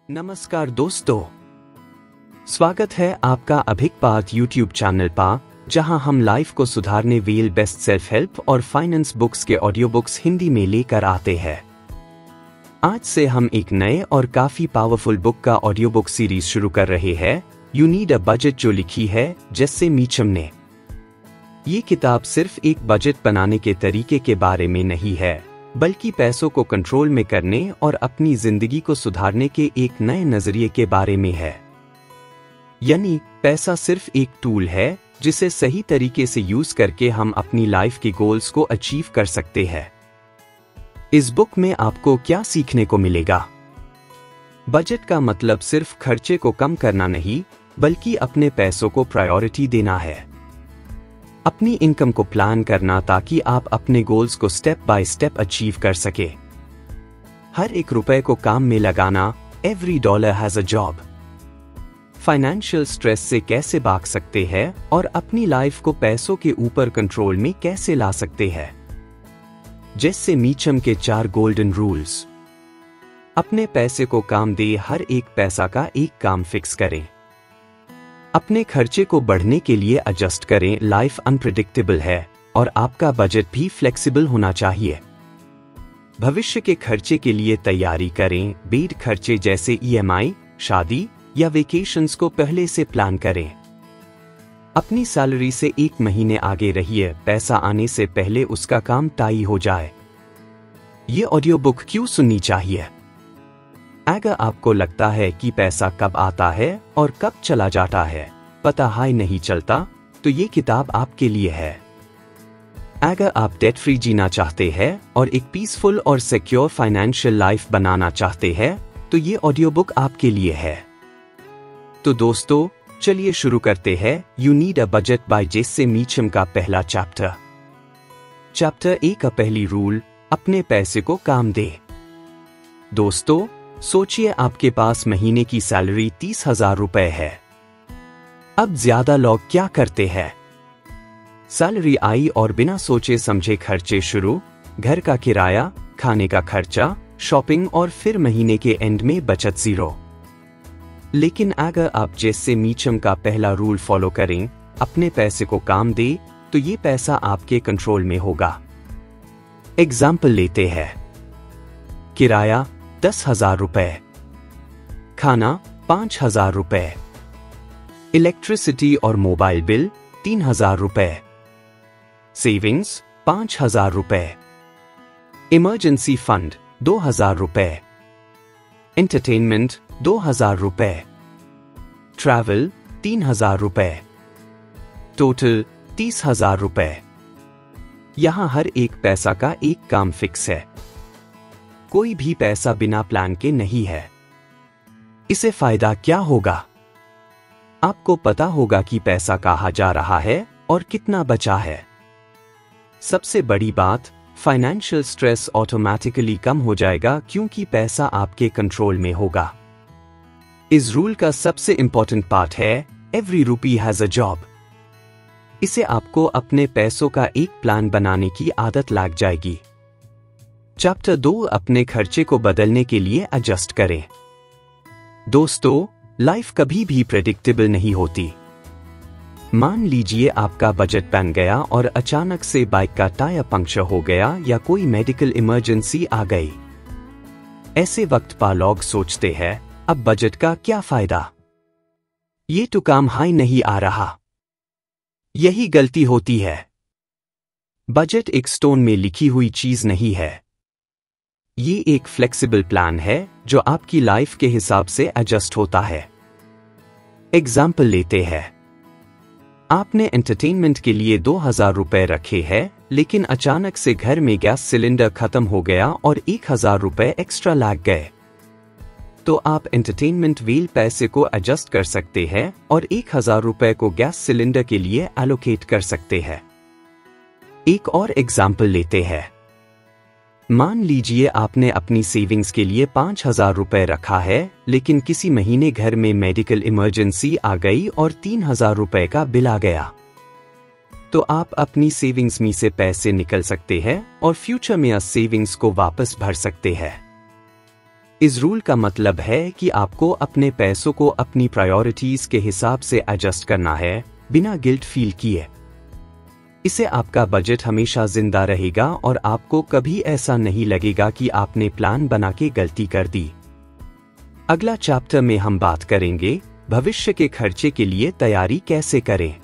नमस्कार दोस्तों, स्वागत है आपका अभिक यूट्यूब चैनल पर, जहां हम लाइफ को सुधारने वेल बेस्ट सेल्फ हेल्प और फाइनेंस बुक्स के ऑडियो बुक्स हिंदी में लेकर आते हैं। आज से हम एक नए और काफी पावरफुल बुक का ऑडियो बुक सीरीज शुरू कर रहे हैं, यू नीड अ बजट, जो लिखी है जेस्से मीचम ने। ये किताब सिर्फ एक बजट बनाने के तरीके के बारे में नहीं है, बल्कि पैसों को कंट्रोल में करने और अपनी जिंदगी को सुधारने के एक नए नजरिए के बारे में है। यानी पैसा सिर्फ एक टूल है जिसे सही तरीके से यूज करके हम अपनी लाइफ के गोल्स को अचीव कर सकते हैं। इस बुक में आपको क्या सीखने को मिलेगा? बजट का मतलब सिर्फ खर्चे को कम करना नहीं, बल्कि अपने पैसों को प्रायोरिटी देना है। अपनी इनकम को प्लान करना ताकि आप अपने गोल्स को स्टेप बाय स्टेप अचीव कर सके। हर एक रुपए को काम में लगाना, every dollar has a job. Financial stress से कैसे भाग सकते हैं और अपनी लाइफ को पैसों के ऊपर कंट्रोल में कैसे ला सकते हैं। जैसे मीचम के 4 गोल्डन रूल्स। अपने पैसे को काम दे, हर एक पैसा का एक काम फिक्स करें। अपने खर्चे को बढ़ने के लिए एडजस्ट करें, लाइफ अनप्रेडिक्टेबल है और आपका बजट भी फ्लेक्सिबल होना चाहिए। भविष्य के खर्चे के लिए तैयारी करें, बेड खर्चे जैसे ईएमआई, शादी या वेकेशंस को पहले से प्लान करें। अपनी सैलरी से 1 महीने आगे रहिए, पैसा आने से पहले उसका काम तय हो जाए। ये ऑडियो बुक क्यों सुननी चाहिए? अगर आपको लगता है कि पैसा कब आता है और कब चला जाता है, पता ही नहीं चलता, तो ये किताब आपके लिए है। अगर आप डेट फ्री जीना चाहते हैं और एक पीसफुल और सिक्योर फाइनेंशियल लाइफ बनाना चाहते हैं, तो ये ऑडियो बुक आपके लिए है। तो दोस्तों, चलिए शुरू करते हैं you need a budget by Jesse Mecham का पहला चैप्टर। चैप्टर 1 का पहली रूल, अपने पैसे को काम दे। दोस्तों, सोचिए आपके पास महीने की सैलरी 30,000 रुपए है। अब ज्यादा लोग क्या करते हैं? सैलरी आई और बिना सोचे समझे खर्चे शुरू, घर का किराया, खाने का खर्चा, शॉपिंग और फिर महीने के एंड में बचत 0। लेकिन अगर आप जैसे मीचम का पहला रूल फॉलो करें, अपने पैसे को काम दे, तो ये पैसा आपके कंट्रोल में होगा। एग्जाम्पल लेते हैं। किराया 10,000 रुपए, खाना 5,000 रुपए, इलेक्ट्रिसिटी और मोबाइल बिल 3,000 रुपए, सेविंग्स 5,000 रुपए, इमरजेंसी फंड 2,000 रुपए, एंटरटेनमेंट 2,000 रुपए, ट्रैवल 3,000 रुपए, टोटल 30,000 रुपए। यहां हर एक पैसा का एक काम फिक्स है। कोई भी पैसा बिना प्लान के नहीं है। इसे फायदा क्या होगा? आपको पता होगा कि पैसा कहाँ जा रहा है और कितना बचा है। सबसे बड़ी बात, फाइनेंशियल स्ट्रेस ऑटोमेटिकली कम हो जाएगा क्योंकि पैसा आपके कंट्रोल में होगा। इस रूल का सबसे इंपॉर्टेंट पार्ट है, एवरी रूपी हैज अ जॉब। इसे आपको अपने पैसों का एक प्लान बनाने की आदत लग जाएगी। चैप्टर 2, अपने खर्चे को बदलने के लिए एडजस्ट करें। दोस्तों, लाइफ कभी भी प्रेडिक्टेबल नहीं होती। मान लीजिए आपका बजट बन गया और अचानक से बाइक का टायर पंक्चर हो गया या कोई मेडिकल इमरजेंसी आ गई। ऐसे वक्त पर लोग सोचते हैं, अब बजट का क्या फायदा? ये तो काम हाई नहीं आ रहा। यही गलती होती है। बजट एक स्टोन में लिखी हुई चीज नहीं है। ये एक फ्लेक्सिबल प्लान है जो आपकी लाइफ के हिसाब से एडजस्ट होता है। एग्जाम्पल लेते हैं। आपने एंटरटेनमेंट के लिए 2,000 रुपए रखे हैं, लेकिन अचानक से घर में गैस सिलेंडर खत्म हो गया और 1,000 रुपए एक्स्ट्रा लग गए। तो आप एंटरटेनमेंट वेल पैसे को एडजस्ट कर सकते हैं और 1,000 रुपए को गैस सिलेंडर के लिए एलोकेट कर सकते हैं। एक और एग्जाम्पल लेते हैं। मान लीजिए आपने अपनी सेविंग्स के लिए 5,000 रुपए रखा है, लेकिन किसी महीने घर में मेडिकल इमरजेंसी आ गई और 3,000 रुपए का बिल आ गया। तो आप अपनी सेविंग्स में से पैसे निकल सकते हैं और फ्यूचर में उस सेविंग्स को वापस भर सकते हैं। इस रूल का मतलब है कि आपको अपने पैसों को अपनी प्रायोरिटीज के हिसाब से एडजस्ट करना है, बिना गिल्ट फील किए। इससे आपका बजट हमेशा जिंदा रहेगा और आपको कभी ऐसा नहीं लगेगा कि आपने प्लान बना के गलती कर दी। अगला चैप्टर में हम बात करेंगे भविष्य के खर्चे के लिए तैयारी कैसे करें।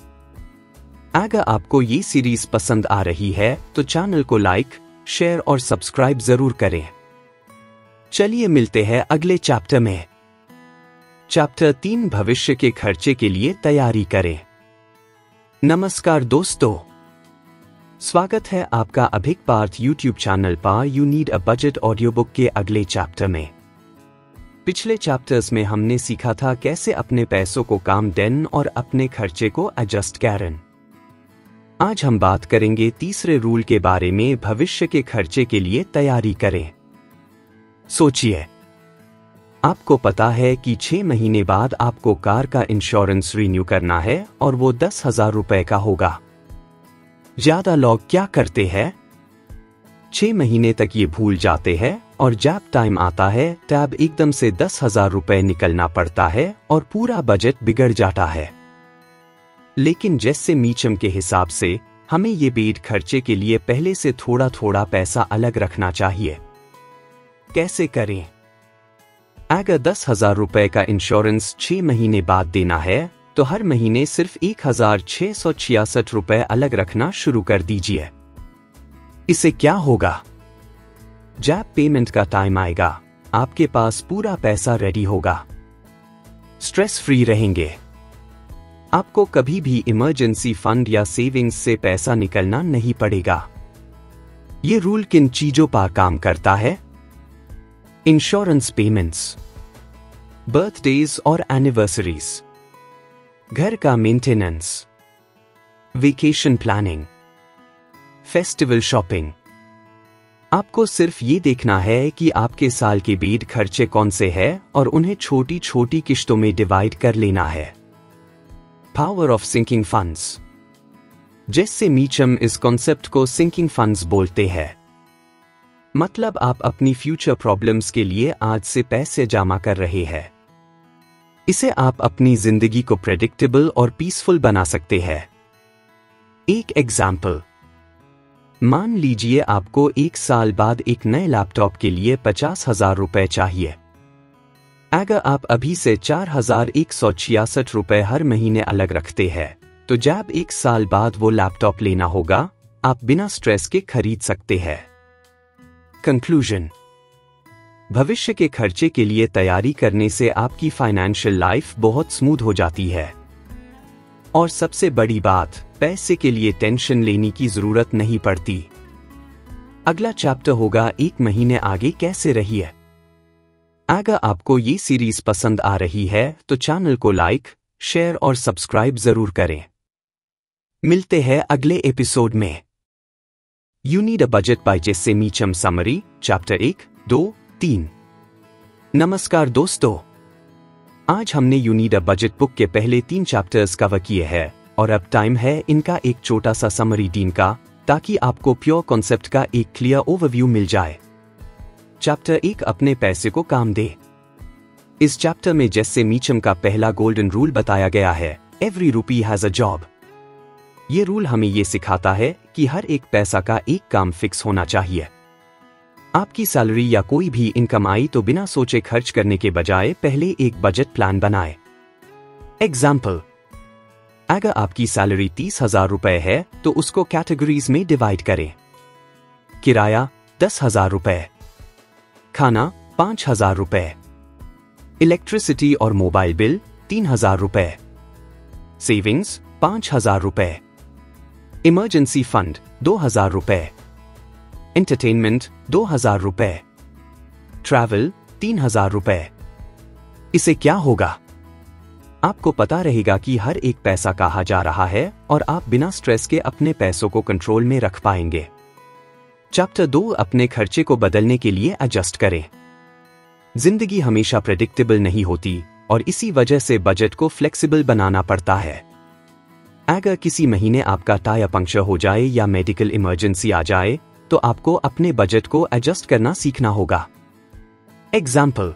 अगर आपको ये सीरीज पसंद आ रही है तो चैनल को लाइक, शेयर और सब्सक्राइब जरूर करें। चलिए मिलते हैं अगले चैप्टर में। चैप्टर 3 भविष्य के खर्चे के लिए तैयारी करें। नमस्कार दोस्तों, स्वागत है आपका अभिक पार्थ यूट्यूब चैनल पर you need a budget audio book के अगले चैप्टर में। पिछले चैप्टर्स में हमने सीखा था कैसे अपने पैसों को काम दें और अपने खर्चे को एडजस्ट करें। आज हम बात करेंगे तीसरे रूल के बारे में, भविष्य के खर्चे के लिए तैयारी करें। सोचिए, आपको पता है कि 6 महीने बाद आपको कार का इंश्योरेंस रिन्यू करना है और वो 10,000 रुपए का होगा। ज्यादा लोग क्या करते हैं, 6 महीने तक ये भूल जाते हैं और जब टाइम आता है तब एकदम से 10,000 रुपए निकलना पड़ता है और पूरा बजट बिगड़ जाता है। लेकिन जैसे मीचम के हिसाब से हमें ये बेड खर्चे के लिए पहले से थोड़ा थोड़ा पैसा अलग रखना चाहिए। कैसे करें? अगर 10,000 रुपए का इंश्योरेंस 6 महीने बाद देना है तो हर महीने सिर्फ 1,666 रुपए अलग रखना शुरू कर दीजिए। इससे क्या होगा, जब पेमेंट का टाइम आएगा आपके पास पूरा पैसा रेडी होगा। स्ट्रेस फ्री रहेंगे। आपको कभी भी इमरजेंसी फंड या सेविंग्स से पैसा निकलना नहीं पड़ेगा। ये रूल किन चीजों पर काम करता है? इंश्योरेंस पेमेंट्स, बर्थडेज और एनिवर्सरीज, घर का maintenance, vacation planning, festival shopping. आपको सिर्फ ये देखना है कि आपके साल के बेड खर्चे कौन से हैं और उन्हें छोटी छोटी किश्तों में डिवाइड कर लेना है। पावर ऑफ सिंकिंग फंड्स, जैसे मीचम इस कॉन्सेप्ट को सिंकिंग फंड्स बोलते हैं। मतलब आप अपनी फ्यूचर प्रॉब्लम्स के लिए आज से पैसे जमा कर रहे हैं। इसे आप अपनी जिंदगी को प्रेडिक्टेबल और पीसफुल बना सकते हैं। एक एग्जाम्पल, मान लीजिए आपको 1 साल बाद एक नए लैपटॉप के लिए 50,000 रुपए चाहिए। अगर आप अभी से 4,166 रुपए हर महीने अलग रखते हैं तो जब 1 साल बाद वो लैपटॉप लेना होगा आप बिना स्ट्रेस के खरीद सकते हैं। कंक्लूजन, भविष्य के खर्चे के लिए तैयारी करने से आपकी फाइनेंशियल लाइफ बहुत स्मूथ हो जाती है। और सबसे बड़ी बात, पैसे के लिए टेंशन लेने की जरूरत नहीं पड़ती। अगला चैप्टर होगा 1 महीने आगे कैसे रहिए। अगर आपको ये सीरीज पसंद आ रही है तो चैनल को लाइक, शेयर और सब्सक्राइब जरूर करें। मिलते हैं अगले एपिसोड में। You need a budget by जैसे मीचम समरी, चैप्टर 1, 2, 3। नमस्कार दोस्तों, आज हमने You need a budget book के पहले 3 चैप्टर्स कवर किए हैं और अब टाइम है इनका एक छोटा सा समरी डीन का, ताकि आपको प्योर कॉन्सेप्ट का एक क्लियर ओवरव्यू मिल जाए। चैप्टर 1, अपने पैसे को काम दे। इस चैप्टर में जैसे मीचम का पहला गोल्डन रूल बताया गया है, एवरी रूपी हैज अ जॉब। ये रूल हमें ये सिखाता है कि हर एक पैसा का एक काम फिक्स होना चाहिए। आपकी सैलरी या कोई भी इनकम आई तो बिना सोचे खर्च करने के बजाय पहले एक बजट प्लान बनाएं। एग्जाम्पल, अगर आपकी सैलरी 30,000 रुपए है तो उसको कैटेगरीज में डिवाइड करें। किराया 10,000 रुपए, खाना 5,000 रुपए, इलेक्ट्रिसिटी और मोबाइल बिल 3,000 रुपए, सेविंग्स 5,000 रुपए, इमरजेंसी फंड 2,000 रुपए, एंटरटेनमेंट 2,000 रुपए, ट्रैवल 3,000 रुपए। इसे क्या होगा, आपको पता रहेगा कि हर एक पैसा कहाँ जा रहा है और आप बिना स्ट्रेस के अपने पैसों को कंट्रोल में रख पाएंगे। चैप्टर 2, अपने खर्चे को बदलने के लिए एडजस्ट करें। जिंदगी हमेशा प्रेडिक्टेबल नहीं होती और इसी वजह से बजट को फ्लेक्सिबल बनाना पड़ता है। अगर किसी महीने आपका टायर पंक्चर हो जाए या मेडिकल इमरजेंसी आ जाए तो आपको अपने बजट को एडजस्ट करना सीखना होगा। एग्जाम्पल,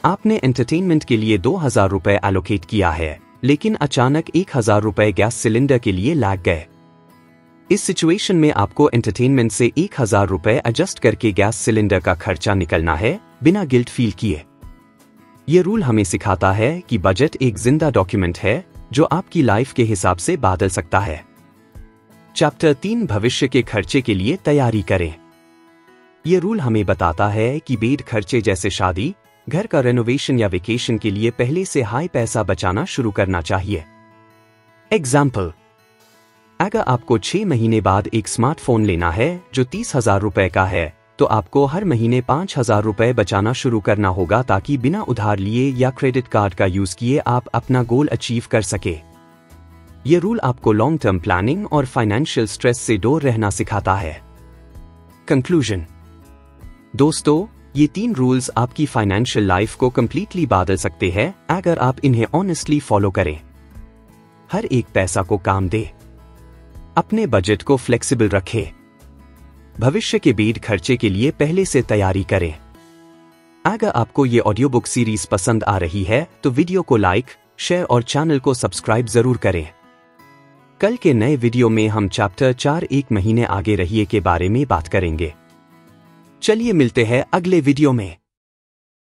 आपने एंटरटेनमेंट के लिए 2000 रुपए एलोकेट किया है, लेकिन अचानक 1000 रुपए गैस सिलेंडर के लिए लग गए। इस सिचुएशन में आपको एंटरटेनमेंट से 1000 रुपए एडजस्ट करके गैस सिलेंडर का खर्चा निकलना है, बिना गिल्ट फील किए। ये रूल हमें सिखाता है कि बजट एक जिंदा डॉक्यूमेंट है जो आपकी लाइफ के हिसाब से बदल सकता है। चैप्टर 3, भविष्य के खर्चे के लिए तैयारी करें। ये रूल हमें बताता है कि बेड खर्चे जैसे शादी, घर का रेनोवेशन या वेकेशन के लिए पहले से हाई पैसा बचाना शुरू करना चाहिए। एग्जाम्पल, अगर आपको 6 महीने बाद एक स्मार्टफोन लेना है जो 30,000 रुपए का है, तो आपको हर महीने 5,000 रुपए बचाना शुरू करना होगा ताकि बिना उधार लिए या क्रेडिट कार्ड का यूज किए आप अपना गोल अचीव कर सके। यह रूल आपको लॉन्ग टर्म प्लानिंग और फाइनेंशियल स्ट्रेस से दूर रहना सिखाता है। कंक्लूजन, दोस्तों, ये 3 रूल्स आपकी फाइनेंशियल लाइफ को कंप्लीटली बदल सकते हैं अगर आप इन्हें ऑनेस्टली फॉलो करें। हर एक पैसा को काम दे, अपने बजट को फ्लेक्सिबल रखें, भविष्य के बेड खर्चे के लिए पहले से तैयारी करें। अगर आपको ये ऑडियो बुक सीरीज पसंद आ रही है तो वीडियो को लाइक, शेयर और चैनल को सब्सक्राइब जरूर करें। कल के नए वीडियो में हम चैप्टर 4, 1 महीने आगे रहिए के बारे में बात करेंगे। चलिए मिलते हैं अगले वीडियो में।